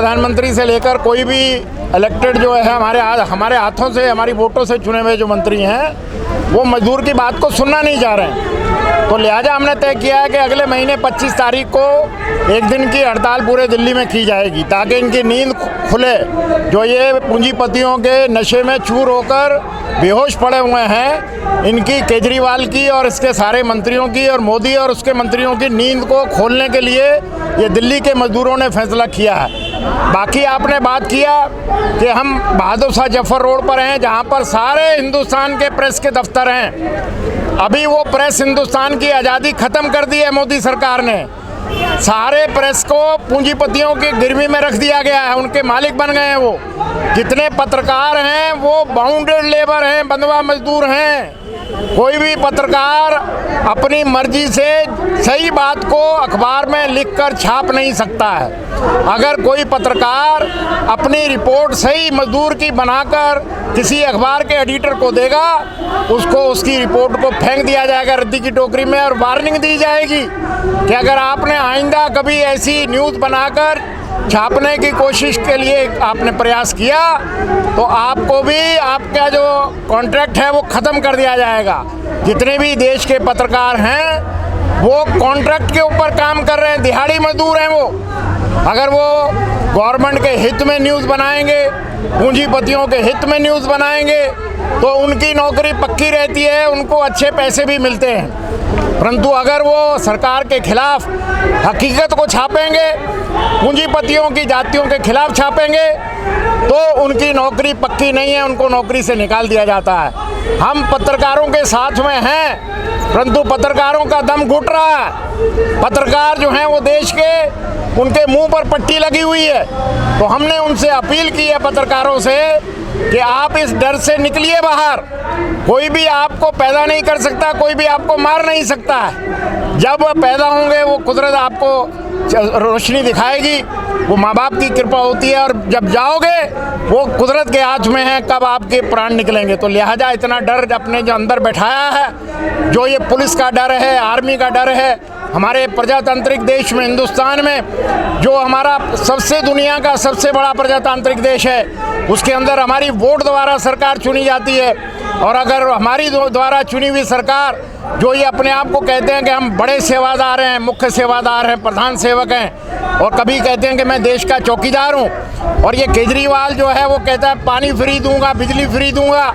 प्रधानमंत्री से लेकर कोई भी इलेक्टेड जो है हमारे हाथों से, हमारी वोटों से चुने हुए जो मंत्री हैं वो मजदूर की बात को सुनना नहीं चाह रहे हैं। तो लिहाजा हमने तय किया है कि अगले महीने 25 तारीख को एक दिन की हड़ताल पूरे दिल्ली में की जाएगी, ताकि इनकी नींद खुले। जो ये पूंजीपतियों के नशे में चूर होकर बेहोश पड़े हुए हैं, इनकी, केजरीवाल की और इसके सारे मंत्रियों की और मोदी और उसके मंत्रियों की नींद को खोलने के लिए ये दिल्ली के मजदूरों ने फैसला किया है। बाकी आपने बात किया कि हम बहादुर शाह जफर रोड पर हैं, जहां पर सारे हिंदुस्तान के प्रेस के दफ्तर हैं। अभी वो प्रेस, हिंदुस्तान की आज़ादी ख़त्म कर दी है मोदी सरकार ने। सारे प्रेस को पूंजीपतियों की गिरवी में रख दिया गया है, उनके मालिक बन गए हैं वो। जितने पत्रकार हैं वो बाउंडेड लेबर हैं, बंधुआ मजदूर हैं। कोई भी पत्रकार अपनी मर्जी से सही बात को अखबार में लिखकर छाप नहीं सकता है। अगर कोई पत्रकार अपनी रिपोर्ट सही मजदूर की बनाकर किसी अखबार के एडिटर को देगा, उसको उसकी रिपोर्ट को फेंक दिया जाएगा रद्दी की टोकरी में, और वार्निंग दी जाएगी कि अगर आपने आइंदा कभी ऐसी न्यूज़ बनाकर छापने की कोशिश के लिए आपने प्रयास किया तो आपको भी आपका जो कॉन्ट्रैक्ट है वो ख़त्म कर दिया जाएगा। जितने भी देश के पत्रकार हैं वो कॉन्ट्रैक्ट के ऊपर काम कर रहे हैं, दिहाड़ी मजदूर हैं वो। अगर वो गवर्नमेंट के हित में न्यूज़ बनाएंगे, पूंजीपतियों के हित में न्यूज़ बनाएंगे तो उनकी नौकरी पक्की रहती है, उनको अच्छे पैसे भी मिलते हैं। परंतु अगर वो सरकार के खिलाफ हकीकत को छापेंगे, पूंजीपतियों की जातियों के खिलाफ छापेंगे, तो उनकी नौकरी पक्की नहीं है, उनको नौकरी से निकाल दिया जाता है। हम पत्रकारों के साथ में हैं, परंतु पत्रकारों का दम घुट रहा है। पत्रकार जो हैं वो देश के, उनके मुंह पर पट्टी लगी हुई है। तो हमने उनसे अपील की है पत्रकारों से कि आप इस डर से निकलिए बाहर। कोई भी आपको पैदा नहीं कर सकता, कोई भी आपको मार नहीं सकता है। जब पैदा होंगे वो कुदरत आपको रोशनी दिखाएगी, वो माँ बाप की कृपा होती है, और जब जाओगे वो कुदरत के हाथ में है कब आपके प्राण निकलेंगे। तो लिहाजा इतना डर अपने जो अंदर बैठाया है, जो ये पुलिस का डर है, आर्मी का डर है, हमारे प्रजातांत्रिक देश में, हिंदुस्तान में, जो हमारा सबसे दुनिया का सबसे बड़ा प्रजातांत्रिक देश है, उसके अंदर हमारी वोट द्वारा सरकार चुनी जाती है। और अगर हमारी द्वारा चुनी हुई सरकार, जो ये अपने आप को कहते हैं कि हम बड़े सेवादार हैं, मुख्य सेवादार हैं, प्रधान सेवक हैं, और कभी कहते हैं कि मैं देश का चौकीदार हूँ, और ये केजरीवाल जो है वो कहता है पानी फ्री दूंगा, बिजली फ्री दूंगा,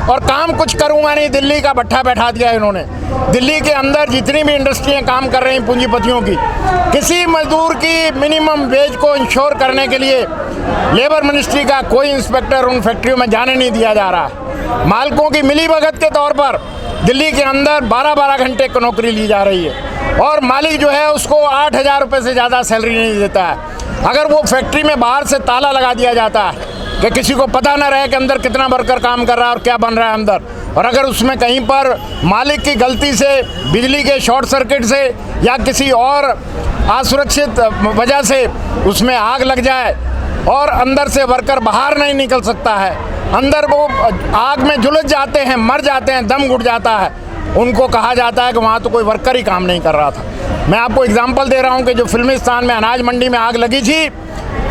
और काम कुछ करूंगा नहीं। दिल्ली का भट्ठा बैठा दिया इन्होंने। दिल्ली के अंदर जितनी भी इंडस्ट्रियां काम कर रही हैं पूंजीपतियों की, किसी मजदूर की मिनिमम वेज को इंश्योर करने के लिए लेबर मिनिस्ट्री का कोई इंस्पेक्टर उन फैक्ट्रियों में जाने नहीं दिया जा रहा है। मालिकों की मिलीभगत के तौर पर दिल्ली के अंदर 12-12 घंटे की नौकरी ली जा रही है, और मालिक जो है उसको 8,000 रुपये से ज़्यादा सैलरी नहीं देता है। अगर वो फैक्ट्री में बाहर से ताला लगा दिया जाता है कि किसी को पता न रहे कि अंदर कितना वर्कर काम कर रहा है और क्या बन रहा है अंदर, और अगर उसमें कहीं पर मालिक की गलती से, बिजली के शॉर्ट सर्किट से या किसी और असुरक्षित वजह से उसमें आग लग जाए और अंदर से वर्कर बाहर नहीं निकल सकता है, अंदर वो आग में झुलस जाते हैं, मर जाते हैं, दम घुट जाता है, उनको कहा जाता है कि वहाँ तो कोई वर्कर ही काम नहीं कर रहा था। मैं आपको एग्जांपल दे रहा हूँ कि जो फिल्मिस्तान में अनाज मंडी में आग लगी थी,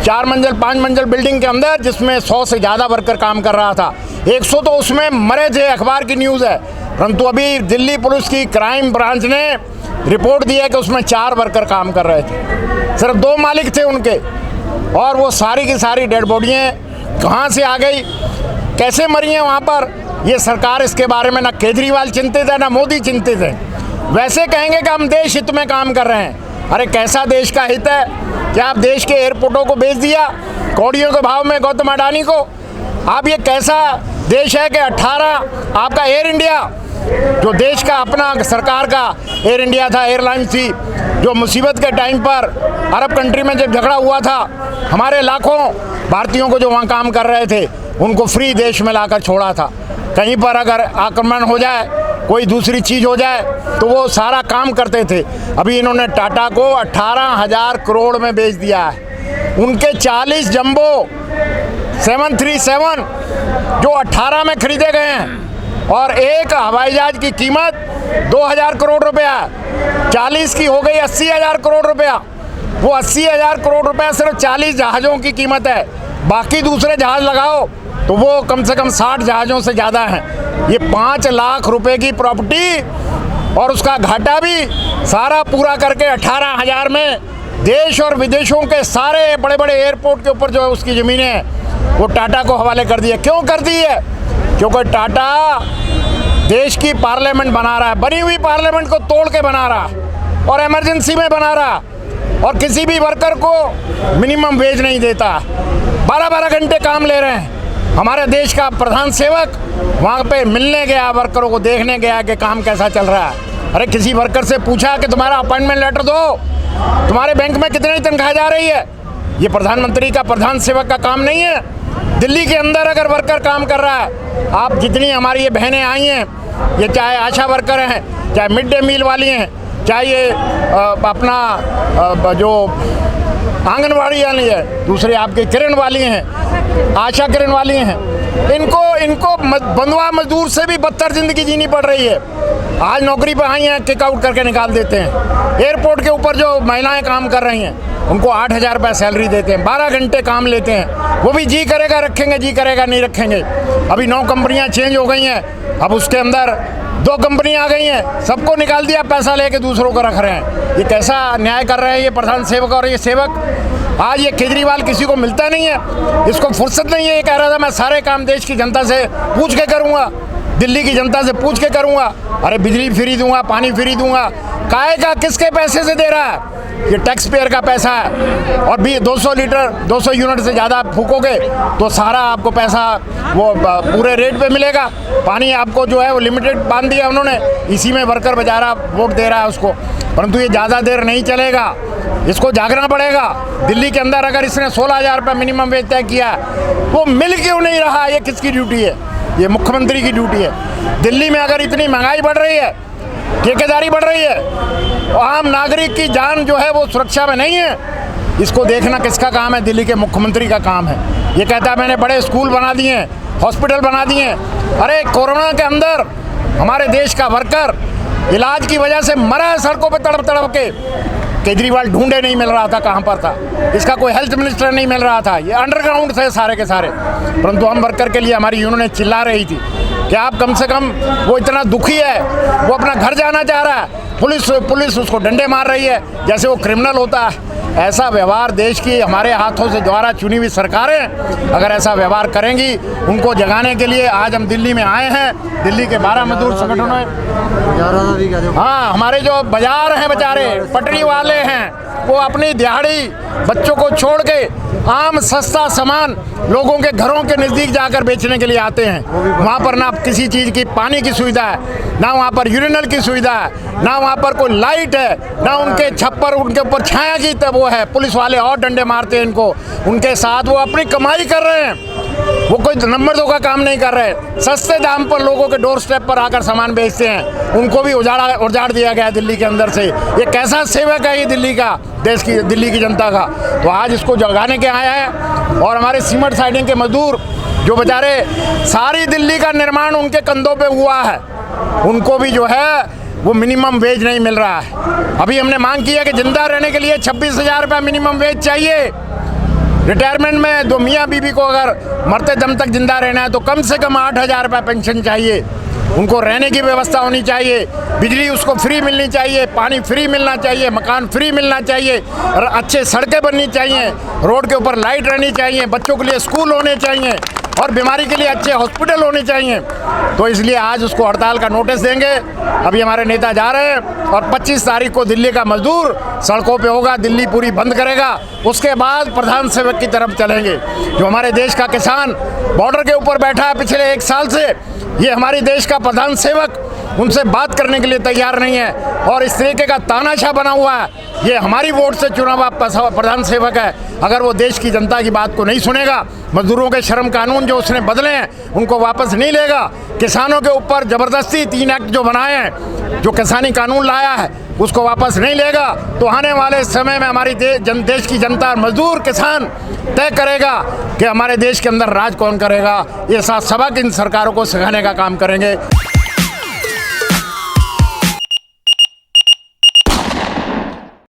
4 मंजिल 5 मंजिल बिल्डिंग के अंदर, जिसमें 100 से ज़्यादा वर्कर काम कर रहा था, 100 तो उसमें मरे थे, अखबार की न्यूज़ है। परंतु अभी दिल्ली पुलिस की क्राइम ब्रांच ने रिपोर्ट दी है कि उसमें 4 वर्कर काम कर रहे थे, सिर्फ 2 मालिक थे उनके, और वो सारी की सारी डेड बॉडियाँ कहाँ से आ गई, कैसे मरी हैं वहाँ पर, ये सरकार इसके बारे में ना केजरीवाल चिंतित है ना मोदी चिंतित है। वैसे कहेंगे कि हम देश हित में काम कर रहे हैं। अरे कैसा देश का हित है? क्या आप देश के एयरपोर्टों को बेच दिया कौड़ियों के भाव में गौतम अडानी को? आप ये कैसा देश है कि 18 आपका एयर इंडिया, जो देश का अपना सरकार का एयर इंडिया था, एयरलाइन थी, जो मुसीबत के टाइम पर अरब कंट्री में जब झगड़ा हुआ था, हमारे लाखों भारतीयों को जो वहाँ काम कर रहे थे उनको फ्री देश में लाकर छोड़ा था। कहीं पर अगर आक्रमण हो जाए, कोई दूसरी चीज़ हो जाए, तो वो सारा काम करते थे। अभी इन्होंने टाटा को 18,000 करोड़ में बेच दिया है। उनके 40 जंबो 737 जो 18 में खरीदे गए हैं, और एक हवाई जहाज की कीमत 2,000 करोड़ रुपया, 40 की हो गई 80,000 करोड़ रुपया। वो 80,000 करोड़ रुपए सिर्फ 40 जहाज़ों की कीमत है। बाकी दूसरे जहाज़ लगाओ तो वो कम से कम 60 जहाज़ों से ज़्यादा हैं। ये 5 लाख रुपए की प्रॉपर्टी और उसका घाटा भी सारा पूरा करके 18,000 में देश और विदेशों के सारे बड़े बड़े एयरपोर्ट के ऊपर जो है उसकी ज़मीनें हैं वो टाटा को हवाले कर दी है। क्यों कर दी है? क्योंकि टाटा देश की पार्लियामेंट बना रहा है, बनी हुई पार्लियामेंट को तोड़ के बना रहा और इमरजेंसी में बना रहा और किसी भी वर्कर को मिनिमम वेज नहीं देता। 12-12 घंटे काम ले रहे हैं। हमारे देश का प्रधान सेवक वहाँ पे मिलने गया, वर्करों को देखने गया कि काम कैसा चल रहा है। अरे किसी वर्कर से पूछा कि तुम्हारा अपॉइंटमेंट लेटर दो, तुम्हारे बैंक में कितनी तनख्वाह जा रही है? ये प्रधानमंत्री का, प्रधान सेवक का काम नहीं है। दिल्ली के अंदर अगर वर्कर काम कर रहा है, आप जितनी हमारी ये बहनें आई हैं, ये चाहे आशा वर्कर हैं, चाहे मिड डे मील वाली हैं, चाहे ये अपना जो आंगनबाड़ी वाली है, दूसरे आपके किरण वाली हैं, आशा किरण वाली हैं, इनको बंधुआ मजदूर से भी बदतर ज़िंदगी जीनी पड़ रही है। आज नौकरी पर आई हैं, किक आउट करके निकाल देते हैं। एयरपोर्ट के ऊपर जो महिलाएं काम कर रही हैं उनको 8,000 रुपये सैलरी देते हैं, 12 घंटे काम लेते हैं। वो भी जी करेगा रखेंगे, जी करेगा नहीं रखेंगे। अभी 9 कंपनियां चेंज हो गई हैं, अब उसके अंदर 2 कंपनियां आ गई हैं, सबको निकाल दिया, पैसा लेके दूसरों को रख रहे हैं। ये कैसा न्याय कर रहे हैं ये प्रधान सेवक और ये सेवक? आज ये केजरीवाल किसी को मिलता नहीं है, इसको फुर्सत नहीं है। ये कह रहा था मैं सारे काम देश की जनता से पूछ के करूँगा, दिल्ली की जनता से पूछ के करूँगा। अरे बिजली फ्री दूंगा, पानी फ्री दूंगा, काहे का, किसके पैसे से दे रहा है? ये टैक्स पेयर का पैसा है। और भी 200 यूनिट से ज़्यादा फूकोगे तो सारा आपको पैसा वो पूरे रेट पे मिलेगा। पानी आपको जो है वो लिमिटेड बांध दिया उन्होंने, इसी में वर्कर बेचारा वोट दे रहा है उसको। परंतु ये ज़्यादा देर नहीं चलेगा, इसको जागना पड़ेगा। दिल्ली के अंदर अगर इसने 16,000 रुपये मिनिमम वेज तय किया, वो मिल क्यों नहीं रहा? ये किसकी ड्यूटी है? ये मुख्यमंत्री की ड्यूटी है। दिल्ली में अगर इतनी महंगाई बढ़ रही है, ठेकेदारी बढ़ रही है, आम नागरिक की जान जो है वो सुरक्षा में नहीं है, इसको देखना किसका काम है? दिल्ली के मुख्यमंत्री का काम है। ये कहता है मैंने बड़े स्कूल बना दिए हैं, हॉस्पिटल बना दिए हैं। अरे कोरोना के अंदर हमारे देश का वर्कर इलाज की वजह से मरा है सड़कों पे तड़प तड़प के। केजरीवाल ढूंढे नहीं मिल रहा था कहाँ पर था, इसका कोई हेल्थ मिनिस्टर नहीं मिल रहा था, ये अंडरग्राउंड थे सारे के सारे। परंतु हम वर्कर के लिए हमारी यूनियन चिल्ला रही थी कि आप कम से कम, वो इतना दुखी है, वो अपना घर जाना चाह रहा है, पुलिस उसको डंडे मार रही है जैसे वो क्रिमिनल होता है। ऐसा व्यवहार देश की हमारे हाथों से द्वारा चुनी हुई सरकारें अगर ऐसा व्यवहार करेंगी, उनको जगाने के लिए आज हम दिल्ली में आए हैं। दिल्ली के 12 मजदूर संगठनों में, हाँ, हमारे जो बाजार हैं बेचारे, पटरी वाले हैं, वो अपनी दिहाड़ी बच्चों को छोड़ के आम सस्ता सामान लोगों के घरों के नज़दीक जाकर बेचने के लिए आते हैं। वहाँ पर ना किसी चीज़ की पानी की सुविधा है, ना वहाँ पर यूरिनल की सुविधा है, ना वहाँ पर कोई लाइट है, ना उनके छप्पर, उनके ऊपर छाया की वो है। पुलिस वाले और डंडे मारते हैं इनको, उनके साथ वो अपनी कमाई कर रहे हैं, वो कोई नंबर 2 का काम नहीं कर रहे। सस्ते दाम पर लोगों के डोर स्टेप पर आकर सामान बेचते हैं, उनको भी उजाड़ दिया गया दिल्ली के अंदर से। ये कैसा सेवक है ये दिल्ली का, देश की, दिल्ली की जनता का? तो आज इसको जगाने के आया है। और हमारे सीमेंट साइडिंग के मजदूर जो बेचारे, सारी दिल्ली का निर्माण उनके कंधों पे हुआ है, उनको भी जो है वो मिनिमम वेज नहीं मिल रहा है। अभी हमने मांग की है कि जिंदा रहने के लिए 26,000 रुपये मिनिमम वेज चाहिए। रिटायरमेंट में 2 मियाँ बीबी को अगर मरते दम तक जिंदा रहना है तो कम से कम 8,000 रुपये पेंशन चाहिए। उनको रहने की व्यवस्था होनी चाहिए, बिजली उसको फ्री मिलनी चाहिए, पानी फ्री मिलना चाहिए, मकान फ्री मिलना चाहिए, और अच्छे सड़कें बननी चाहिए, रोड के ऊपर लाइट रहनी चाहिए, बच्चों के लिए स्कूल होने चाहिए और बीमारी के लिए अच्छे हॉस्पिटल होने चाहिए। तो इसलिए आज उसको हड़ताल का नोटिस देंगे। अभी हमारे नेता जा रहे हैं और 25 तारीख को दिल्ली का मजदूर सड़कों पे होगा, दिल्ली पूरी बंद करेगा। उसके बाद प्रधान सेवक की तरफ चलेंगे। जो हमारे देश का किसान बॉर्डर के ऊपर बैठा है पिछले 1 साल से, ये हमारे देश का प्रधान सेवक उनसे बात करने के लिए तैयार नहीं है और इस तरीके का तानाशाह बना हुआ है। ये हमारी वोट से चुना हुआ प्रधान सेवक है। अगर वो देश की जनता की बात को नहीं सुनेगा, मजदूरों के श्रम कानून जो उसने बदले हैं उनको वापस नहीं लेगा, किसानों के ऊपर ज़बरदस्ती 3 एक्ट जो बनाए हैं, जो किसानी कानून लाया है उसको वापस नहीं लेगा, तो आने वाले समय में हमारी देश की जनता, मजदूर, किसान तय करेगा कि हमारे देश के अंदर राज कौन करेगा। ये सबक इन सरकारों को सिखाने का काम करेंगे।